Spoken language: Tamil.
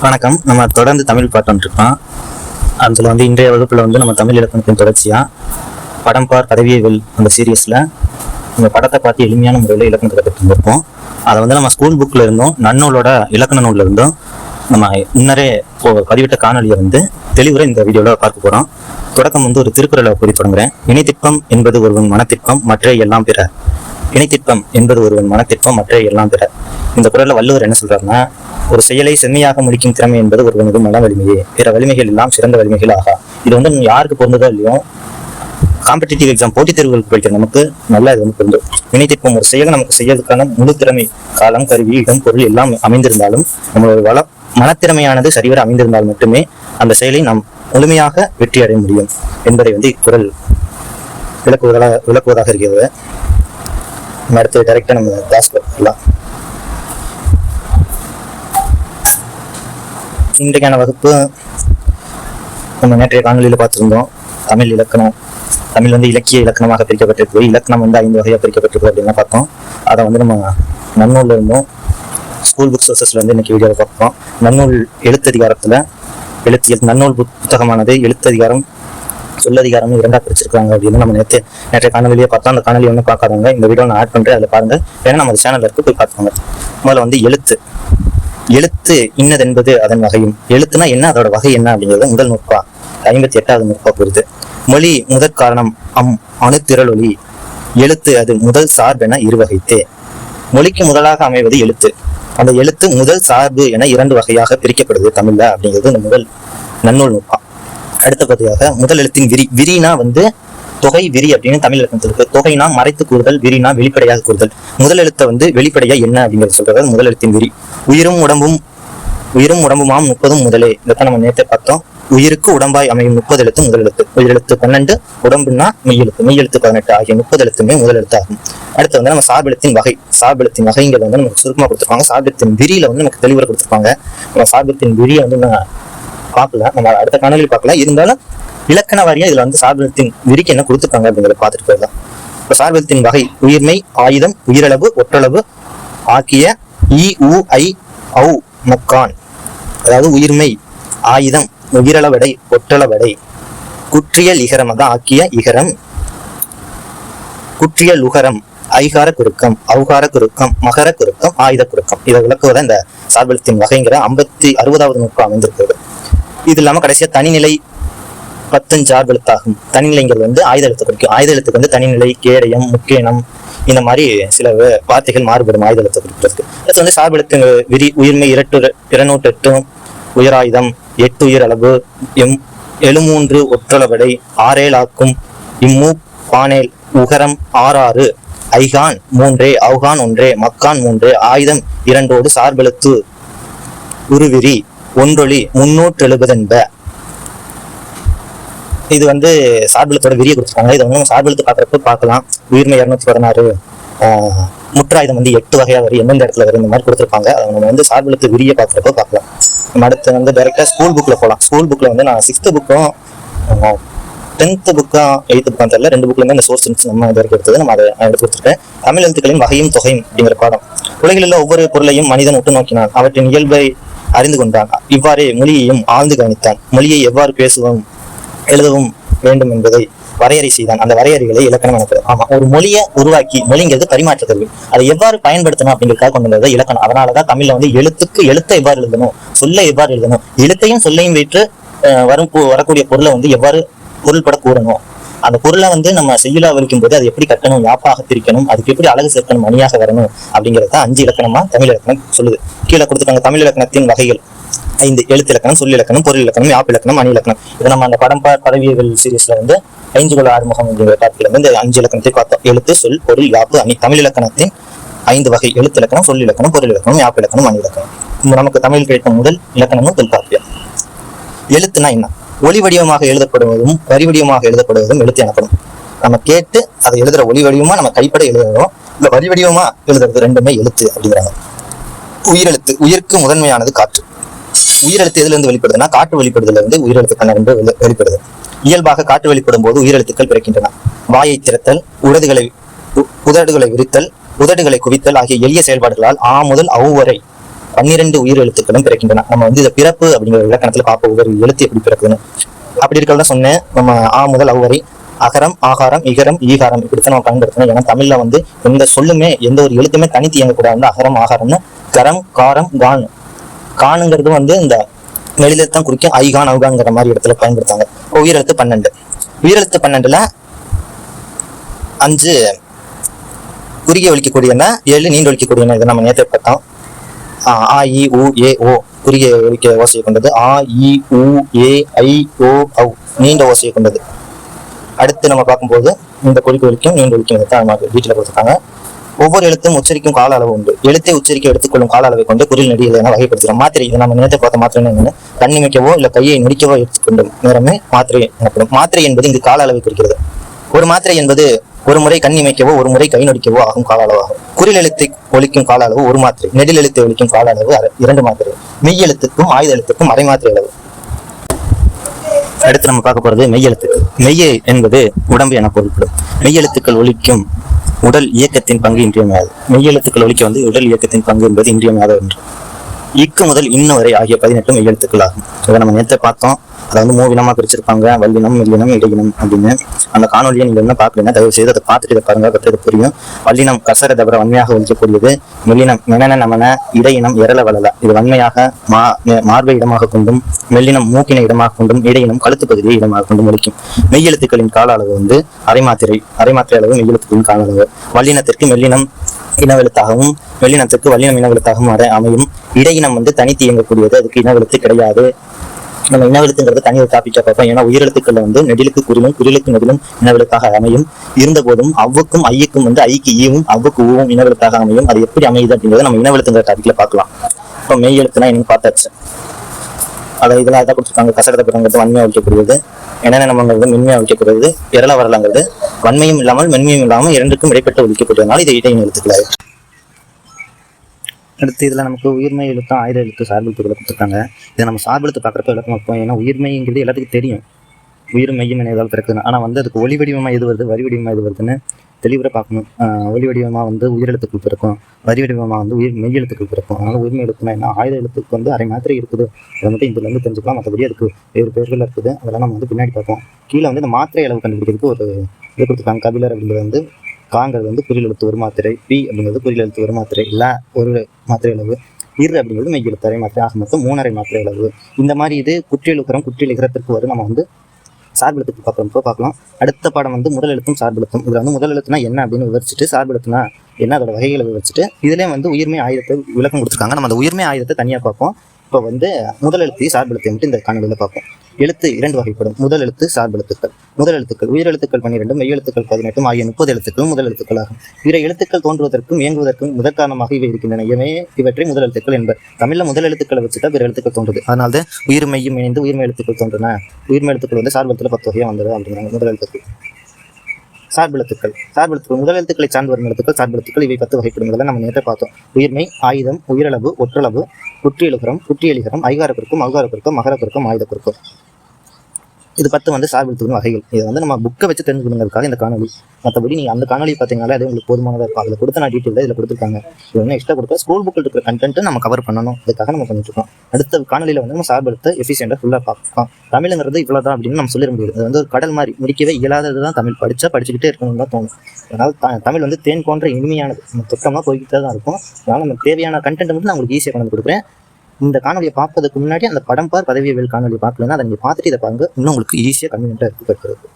வணக்கம். நம்ம தொடர்ந்து தமிழ் பாட்டு இருக்கோம். அதில் இன்றைய வகுப்பில் நம்ம தமிழ் இலக்கணத்தின் தொடர்ச்சியாக படம் பார் பதவியை வெல் அந்த சீரியஸில் இந்த படத்தை பார்த்து எளிமையான முறையில் இலக்கணத்தை கற்றுட்டு இருந்திருப்போம். அதை நம்ம ஸ்கூல் புக்கில் இருந்தும் நன்னூலோட இலக்கண நூலில் இருந்தும் நம்ம முன்னரே பதிவிட்ட காணொலியை தெளிவுரை இந்த வீடியோவில் பார்க்க போகிறோம். தொடக்கம் ஒரு திருக்குறளை கூறி தொடங்குறேன். இணைத்திற்பம் என்பது ஒருவன் மனத்திற்பம் மற்ற எல்லாம் பிற. இணைத்திற்பம் என்பது ஒருவன் மனத்திற்பம் மற்ற எல்லாம் பிற. இந்த குறளில் வள்ளுவர் என்ன சொல்றாருன்னா, ஒரு செயலை செம்மையாக முடிக்கும் திறமை என்பது ஒருவனது மன வலிமையே, பிற வலிமைகள் எல்லாம் சிறந்த வலிமைகள் ஆகா. இது யாருக்கு பொருந்ததோ இல்லையோ, காம்படிட்டிவ் எக்ஸாம் போட்டித் தேர்வுகளுக்கு படிக்கிற நமக்கு நல்லா இது பொருந்தும். வினைத்திற்பம் ஒரு செயலை நமக்கு செய்யறதுக்கான முழு திறமை, காலம், கருவி, இடம், பொருள் எல்லாம் அமைந்திருந்தாலும் நம்மளோட மனத்திறமையானது சரிவர அமைந்திருந்தால் மட்டுமே அந்த செயலை நாம் முழுமையாக வெற்றி அடைய முடியும் என்பதை இக்குறள் விளக்குவதாக இருக்கிறது. அடுத்து டைரக்டா நம்ம கிளாஸ் பார்க்கலாம். இன்றைக்கான வகுப்பு நம்ம நேற்றைய காணொலியில பார்த்திருந்தோம். தமிழ் இலக்கணம், தமிழ் இலக்கிய இலக்கணமாக பிரிக்கப்பட்டிருக்கு. இலக்கணம் 5 வகையா பிரிக்கப்பட்டிருக்கு அப்படின்னு பார்த்தோம். அதை நம்ம நன்னூல்ல இருந்தும் ஸ்கூல் புக் சோர்சஸ்ல இன்னைக்கு வீடியோவை பார்ப்போம். நன்னூல் எழுத்ததிகாரத்துல நன்னூல் புத்தகமானது எழுத்ததிகாரம் சொல்லதிகாரம் 2ஆ பிரிச்சிருக்காங்க அப்படின்னு நம்ம நேற்றைய காணொலியே பார்த்தோம். அந்த காணொலி பார்க்காதவங்க இந்த வீடியோ நான் ஆட் பண்றேன், அதில் பாருங்க. ஏன்னா நம்ம சேனல்ல இருக்கு, போய் பார்த்துக்கோங்க. முதல்ல எழுத்து இன்னது என்பது அதன் வகையும். எழுத்துனா என்ன, அதோட வகை என்ன அப்படிங்கிறது முதல் நூற்பா 58வது நூற்பா கூறுது. மொழி முதற் காரணம் அணுத்திரளொலி. எழுத்து அது முதல் சார்பென இருவகைத்தே. மொழிக்கு முதலாக அமைவது எழுத்து. அந்த எழுத்து முதல் சார்பு என 2 வகையாக பிரிக்கப்படுது தமிழ்ல அப்படிங்கிறது இந்த முதல் நன்னூல் நூற்பா. அடுத்தபடியாக முதல் எழுத்தின் விரி. விரினா தொகை, விரி அப்படின்னு தமிழ் இலக்கணத்தில் இருக்கு. தொகைனா மறைத்து கூறுதல், விரினா வெளிப்படையாக கூறுதல். முதல் எழுத்தை வெளிப்படையா என்ன அப்படிங்கிறது சொல்றது முதல் எழுத்தின் விரி. உயிரும் உடம்புமாம் 30 முதலே. இதை நம்ம நேற்று பார்த்தோம். உயிருக்கு உடம்பாய் அமையும் 30 எழுத்து முதல் எழுத்து. உயிரெழுத்து 12, உடம்புனா மெய்யெழுத்து 18 ஆகிய 30 எழுத்துமே முதல் எழுத்து ஆகும். அடுத்து நம்ம சார்பெழுத்தின் வகை. சார்பெழுத்தின் வகைங்கிறது நமக்கு சுருக்கமா கொடுத்துருப்பாங்க. சார்பெழுத்தின் விரியில நமக்கு தெளிவுரை கொடுத்துருப்பாங்க. நம்ம சார்பெழுத்தின் விரியை பார்க்கல, நம்ம அடுத்த காணொலியில் பார்க்கலாம். இருந்தாலும் இலக்கண வாரியா இதுல சார்பெழுத்தின் விரிக்கு என்ன கொடுத்துருக்காங்க அப்படிங்கிறத பார்த்துட்டு போயிடலாம். இப்ப சார்பெழுத்தின் வகை: உயிர்மை, ஆயுதம், உயிரளவு, ஒற்றளவு ஆக்கிய இ உ ஐ ஔ மக்கான். அதாவது உயிர்மை, ஆயுதம், உயிரளவடை, ஒற்றளவடை, குற்றியல் இகரம், அதான் ஆக்கிய இகரம், குற்றியல் உகரம், ஐகார குறுக்கம், ஔகார குறுக்கம், மகர குறுக்கம், ஆயுத குறுக்கம். இதை விளக்குவத இந்த சார்பெழுத்தின் வகைங்கிற 60வது நூற்பா அமைந்திருக்கிறது. இது இல்லாம கடைசியா தனிநிலை 10 சார்பெழுத்தாகும். தனிநிலைங்கிறது ஆயுத எழுத்து குறிக்கும். ஆயுத எழுத்துக்கு தனிநிலை, கேடயம், முக்கேனம், இந்த மாதிரி சில வார்த்தைகள் மாறுபடும் ஆயுத எழுத்து குறிக்கிறதுக்கு. அடுத்து சார்பெழுத்து விரி: உயிர்மை 208, உயராயுதம் 8, உயிர் அளவு 73, ஒற்றளவடை 6 ஆக்கும், இம்மூ பானேல், உகரம் 6 ஐகான் 3, ஔகான் 1, மக்கான் 3, ஆயுதம் 2 சார்பெழுத்து உருவிரி ஒன்றொலி 370 என்ப. இது சார்பெழுத்தோட விரியை கொடுத்துருக்காங்க. இதை நம்ம சார்பெழுத்து பார்க்கறப்ப பார்க்கலாம். உயிர்மை 216, முற்றாயுதம் 8 வகையா வரும், எந்தெந்த இடத்துல வரும், இந்த மாதிரி கொடுத்துருப்பாங்க. அதை நம்ம சார்பெழுத்து விரியை பார்க்கறப்ப பார்க்கலாம். நம்ம அடுத்து டைரக்டா ஸ்கூல் புக்ல போகலாம். ஸ்கூல் புக்ல நான் 6th புக்கும் 10th புக்கும் 8th புக்கும் தெரியல, 2 புக்லயுமே இந்த சோர்ஸ் நம்ம இது வரைக்கும் எடுத்தது நம்ம அதை எடுத்து கொடுத்துருக்கேன். தமிழ் எழுத்துக்களின் வகையும் தொகையும் அப்படிங்கிற பாடம். உலகில் உள்ள ஒவ்வொரு பொருளையும் மனிதன் உற்று நோக்கினான், அவற்றின் இயல்பை அறிந்து கொண்டான். இவ்வாறே மொழியையும் ஆழ்ந்து கவனித்தான். மொழியை எவ்வாறு பேசுவோம் எழுதவும் வேண்டும் என்பதை வரையறை செய்தான். அந்த வரையறைகளை இலக்கணம் எனப்படுது. ஆமா, ஒரு மொழியை உருவாக்கி, மொழிங்கிறது பரிமாற்ற கருவி, அதை எவ்வாறு பயன்படுத்தணும் அப்படிங்கிறதுக்காக கொண்டு வந்தது இலக்கணம். அதனாலதான் தமிழ்ல எழுத்தை எவ்வாறு எழுதணும், சொல்லை எவ்வாறு எழுதணும், எழுத்தையும் சொல்லையும் வைத்து வரக்கூடிய பொருளை எவ்வாறு பொருள்பட கூறணும், அந்த பொருளை நம்ம செய்யுளா வலிக்கும் போது அது எப்படி கட்டணும், யாப்பாக பிரிக்கணும், அதுக்கு எப்படி அழகு சேர்க்கணும், மணியாக வரணும் அப்படிங்கிறத 5 இலக்கணமா தமிழ் இலக்கணம் சொல்லுது. கீழே கொடுத்துருக்காங்க தமிழ் இலக்கணத்தின் வகைகள் 5: எழுத்து இலக்கணம், சொல் இலக்கணம், பொருள் இலக்கணம், யாப்பு இலக்கணம், மணி இலக்கணம். இதை நம்ம அந்த படம் பதவியல் சீரீஸ்ல 5 குல ஆறுமுகம் அப்படிங்கிற டாபிக்ல இந்த 5 இலக்கணத்தை பார்த்தோம். எழுத்து, சொல், பொருள், யாப்பு, அணி. தமிழ் இலக்கணத்தின் 5 வகை: எழுத்து இலக்கணம், சொல் இலக்கணம், பொருள் இலக்கணம், யாப்பு இலக்கணம், மணி இலக்கணம். நமக்கு தமிழ் கிடைத்த முதல் இலக்கணமும் தொல்காப்பியம். எழுத்துனா என்ன? ஒளி வடிவமாக எழுதப்படுவதும் வரி வடிவமாக எழுதப்படுவதும் எழுத்து எனப்படும். நம்ம கேட்டு அதை எழுதுற ஒளி வடிவமா நம்ம கைப்பட எழுதுறோம், இல்ல வரி வடிவமா எழுதுறது, ரெண்டுமே எழுத்து அப்படிங்கிறாங்க. உயிரெழுத்து: உயிருக்கு முதன்மையானது காற்று. உயிரெழுத்து எதுல இருந்து வெளிப்படுதுன்னா காற்று வெளிப்படுதுல இருந்து உயிரெழுத்து 12 வெளிப்படுது. இயல்பாக காற்று வெளிப்படும் போது உயிரெழுத்துக்கள் பிறக்கின்றன. வாயை திறத்தல், உதடுகளை விரித்தல், உதடுகளை குவித்தல் ஆகிய எளிய செயல்பாடுகளால் ஆ முதல் ஔ வரை 12 உயிர் எழுத்துக்களும் பிறக்கின்றன. நம்ம வந்து இதை பிறப்பு அப்படிங்கிற இலக்கணத்துல பார்ப்போம், ஒவ்வொரு எழுத்து எப்படி பிறக்குதுன்னு. அப்படி இருக்கிறதா சொன்னேன். நம்ம ஆ முதல் அவ்வரை அகரம் ஆகாரம் இகரம் ஈகாரம் இப்படித்தான் நம்ம பயன்படுத்தணும். ஏன்னா தமிழ்ல வந்து எந்த சொல்லுமே எந்த ஒரு எழுத்துமே தனித்து இயங்கக்கூடாது. அகரம் ஆகாரம்னு கரம் காரம் கான், கானுங்கிறது வந்து இந்த வெளியில்தான் குறிக்கும். ஐகான் அவுகான்ங்கிற மாதிரி இடத்துல பயன்படுத்தாங்க. உயிரெழுத்து 12. உயிரெழுத்து 12ல 5 குறுகிய ஒலிக்கக்கூடியன, 7 நீண்டு ஒலிக்கக்கூடியன. இதை நம்ம நேற்று பார்த்தோம். ஆ இ உ ஏ ஓ குறுகிய ஒலிக்க ஓசையை கொண்டது. ஆ இ உ ஏ ஐ ஓ ஔ நீண்ட ஓசையை கொண்டது. அடுத்து நம்ம பார்க்கும்போது இந்த குறுகிய ஒலிக்கும் நீண்ட ஒலிக்கும் தான் நமக்கு வீட்டில் கொடுத்துருக்காங்க. ஒவ்வொரு எழுத்தும் உச்சரிக்கும் கால அளவு உண்டு. எழுத்தை உச்சரிக்க எடுத்துக்கொள்ளும் கால அளவை கொண்டு குரில் நெடிகள் என வகைப்படுத்துகிறோம். மாத்திரை, இதை நம்ம நேரத்தை பார்த்த மாத்திரை என்னன்னு, கண்ணிமைக்கவோ இல்ல கையை நொடிக்கவோ எடுத்துக்கொண்டும் நேரமே மாத்திரை எனப்படும். மாத்திரை என்பது இங்கு கால அளவை குறிக்கிறது. ஒரு மாத்திரை என்பது ஒரு முறை கண் இமைக்கவோ ஒரு முறை கை நொடிக்கவோ ஆகும் கால அளவாகும். குறில் எழுத்தை ஒலிக்கும் கால அளவு ஒரு மாத்திரை, நெடில் எழுத்தை ஒலிக்கும் கால அளவு 2 மாத்திரை, மெய் எழுத்துக்கும் ஆயுத எழுத்துக்கும் அரை மாத்திரை அளவு. அடுத்து நம்ம பார்க்க போறது மெய்யெழுத்துக்கள். மெய்யை என்பது உடம்பு என பொருள்படும். மெய்யெழுத்துக்கள் ஒலிக்கும் உடல் இயக்கத்தின் பங்கு இன்றியமையாது. மெய்யெழுத்துக்கள் ஒலிக்க வந்து உடல் இயக்கத்தின் பங்கு என்பது இன்றியமையாத ஒன்று. இக்கு முதல் இன்ன வரை ஆகிய 18 மெய்யெழுத்துக்கள் ஆகும். இதை நம்ம நேற்று பார்த்தோம். அதை வந்து மூவினமா பிரிச்சிருப்பாங்க, வல்லினம் மெல்லினம் இடையினம் அப்படின்னு. அந்த காணொலியை நீங்க என்ன பார்க்கலன்னா தயவு செய்து அதை பார்த்துட்டு இதை பாருங்க, பற்றி புரியும். வல்லினம் கசர தவிர வன்மையாக ஒலிக்கக்கூடியது. மெல்லினம் மெனன நமன இடையினம் எரள வளல, இது வன்மையாக மார்பை இடமாக கொண்டும், மெல்லினம் மூக்கினை இடமாக கொண்டும், இடையினம் கழுத்து பகுதியை இடமாக கொண்டும் ஒலிக்கும். மெய்யெழுத்துக்களின் கால அளவு வந்து அரை மாத்திரை அளவு மெய்யெழுத்துக்களின் கால அளவு. வல்லினத்திற்கு மெல்லினம் இனவெழுத்தாகவும் மெல்லினத்திற்கு வல்லினம் இனவெழுத்தாகவும் அமையும். இடையினம் வந்து தனித்து இயங்கக்கூடியது, அதுக்கு இனவெழுத்து கிடையாது. நம்ம இனவெழுத்துங்கிறது தனி ஒரு டாபிக்கா பார்ப்போம். ஏன்னா உயிரெழுத்துக்கள் வந்து நெடிலுக்கு குறிலும் குறிலுக்கு நெடிலும் இனவெழுத்தாக அமையும். இருந்த போதும் அவ்வுக்கும் ஐயுக்கும் வந்து ஐக்கு ஈவும் அவ்வுக்கு ஊவும் இனவெழுத்தாக அமையும். அது எப்படி அமையுது அப்படிங்கிறத நம்ம இனவெழுத்துங்கிற டாபிக்ல பார்க்கலாம். இப்போ மெய் எழுத்துனா என்னன்னு பார்த்தாச்சு. அதை இதெல்லாம் தான் கொடுத்துருக்காங்க. கசடத்தை பிறங்கிறது வன்மையா வைக்கக்கூடியது, என்னென்ன நம்மங்கிறது மென்மையா வைக்கக்கூடியது, எரள வரலாங்கிறது வன்மையும் இல்லாமல் மென்மையும் இல்லாமல் இரண்டுக்கும் இடைப்பட்டு ஒழிக்கக்கூடியதுனால இது இடையின எழுத்துக்கள். அடுத்து இதில் நமக்கு உயிர்மை எழுத்தும் ஆயுத எழுத்து சார்பெழுத்துக்களை கொடுத்துருக்காங்க. இதை நம்ம சார்பெழுத்து பார்க்குறப்ப விளக்கம் வைப்போம். ஏன்னா உயிர்மைங்கிறது எல்லாத்துக்கும் தெரியும், உயிர் மையம் என்ன ஏதாவது பிறக்குதுன்னு. ஆனால் வந்து அதுக்கு ஒளி வடிவமாக எது வருது வரி வடிவமாக எது வருதுன்னு தெளிவாக பார்க்கணும். ஒளி வடிவமாக வந்து உயிரெழுத்துக்கள் பிறக்கும், வரி வடிவமாக வந்து மெய் எழுத்துக்கள் பிறக்கும். அதனால் உயிர்மை எழுத்துனா என்ன, ஆயுத எழுத்துக்கு வந்து அரை மாத்திரை இருக்குது. அதை மட்டும் இதுல இருந்து தெரிஞ்சுக்கலாம். மற்றபடி அதுக்கு வேறு பேர்கள் இருக்குது, அதெல்லாம் நம்ம வந்து பின்னாடி பார்ப்போம். கீழே வந்து இந்த மாத்திரை அளவு கண்டுபிடிக்கிறதுக்கு ஒரு இது கொடுத்துருக்காங்க. கபிலர் அப்படிங்கிறது வந்து காங்கிறது வந்து குறில் எழுத்து ஒரு மாத்திரை, பி அப்படிங்கிறது குறில் எழுத்து ஒரு மாத்திரை, இல்லை ஒரு மாத்திரை அளவு, இரு அப்படிங்கிறது மெய் எழுத்து அரை மாத்திரை, ஆக மொத்தம் 3 மாத்திரை அளவு. இந்த மாதிரி இது குற்றியலுக்கரம் குற்றியலிகரத்திற்கு வரும். நம்ம வந்து சார்பெழுத்துக்கு பார்க்கலாம். அடுத்த பாடம் வந்து முதல் எழுத்தும் சார்பெழுத்தும். இதுல வந்து முதல் எழுத்துனா என்ன அப்படின்னு விவரிச்சுட்டு, சார்பெழுத்துனா என்ன அதோட வகைகளை விவரிச்சுட்டு, இதுலேயே வந்து உயிர்மை ஆயுதத்தை விளக்கம் கொடுத்துருக்காங்க. நம்ம அந்த உயிர்மை ஆயுதத்தை தனியாக பார்ப்போம். இப்போ வந்து முதல் எழுத்து சார்பெழுத்தை மட்டும் இந்த காணொலியில் பார்ப்போம். எழுத்து 2 வகைப்படும். முதல் எழுத்து சார்பெழுத்துக்கள். முதல் எழுத்துக்கள் உயிரெழுத்துக்கள் 12, மெய் எழுத்துக்கள் 18 ஆகிய 30 எழுத்துக்கள் முதல் எழுத்துக்கள் ஆகும். பிற எழுத்துக்கள் தோன்றுவதற்கும் இயங்குவதற்கும் முதற் காரணமாக இவை இருக்கின்றன. இவற்றை முதல் எழுத்துக்கள் என்பர். தமிழ்ல முதல் எழுத்துக்களை வச்சுதான் பிற எழுத்துக்கள் தோன்றுது. அதனால உயிர் மையம் இணைந்து உயிர்மை எழுத்துக்கள் தோன்றுன. உயிர்மை எழுத்துக்கள் வந்து சார்பெழுத்துல 10 வகையா வந்துடும் அப்படிங்கிறாங்க. முதல் எழுத்துக்கள் சார்பெழுத்துக்கள். முதல் எழுத்துக்களை சார்ந்து வரும் எழுத்துக்கள் சார்பெழுத்துக்கள். இவை 10 வகைப்படுங்கிறத நம்ம நேற்று பார்த்தோம். உயிர்மை, ஆயுதம், உயிரளவு, ஒற்றளவு, குற்றியலுகரம், குற்றியலிகரம், ஐகார பெருக்கம், அவுகார பெருக்கம், மகர பெருக்கம், ஆயுத பெருக்கம். இது 10 வந்து சார்பெழுத்துக்களின் வகைகள். இதை வந்து நம்ம புக்கை வச்சு தெரிஞ்சுக்கணுங்கிறதுக்காக இந்த காணொலி. மற்றபடி நீங்கள் அந்த காணொலி பார்த்தீங்கன்னாலே அது உங்களுக்கு போதுமானதாக இருக்கும். அதில் கொடுத்த நான் டீட்டெயில் இதில் கொடுத்துருக்காங்க. இது வந்து எக்ஸ்ட்ரா கொடுக்க ஸ்கூல் புக்கில் இருக்கிற கண்டென்ட் நம்ம கவர் பண்ணணும். அதுக்காக நம்ம பண்ணிட்டு இருக்கோம். அடுத்த காணொலியில் வந்து நம்ம சார்பெழுத்த எஃபிஷியண்டாக ஃபுல்லாக பார்க்கலாம். தமிழுங்கிறது இவ்வளோ தான் அப்படின்னு நம்ம சொல்லிட முடியாது. அது வந்து ஒரு கடல் மாதிரி முடிக்கவே இயலாதது தான் தமிழ். படிச்சுக்கிட்டே இருக்கணும்னு தான் தோணும். அதனால் தமிழ் வந்து தேன் போன்ற இனிமையானது. நம்ம தொட்டமாக போய்கிட்டே தான் இருக்கும். அதனால் நம்ம தேவையான கண்டென்ட் மட்டும் நான் உங்களுக்கு ஈஸியாக கொண்டு கொடுக்குறேன். இந்த காணொலியை பார்ப்பதுக்கு முன்னாடி அந்த படம் பார் பதவியவியல் காணொலி பார்க்கலன்னா அதை நீங்கள் பார்த்துட்டு இதை பாருங்க. இன்னும் உங்களுக்கு ஈஸியாக கன்வீனியன்ட்டாக இருக்குது.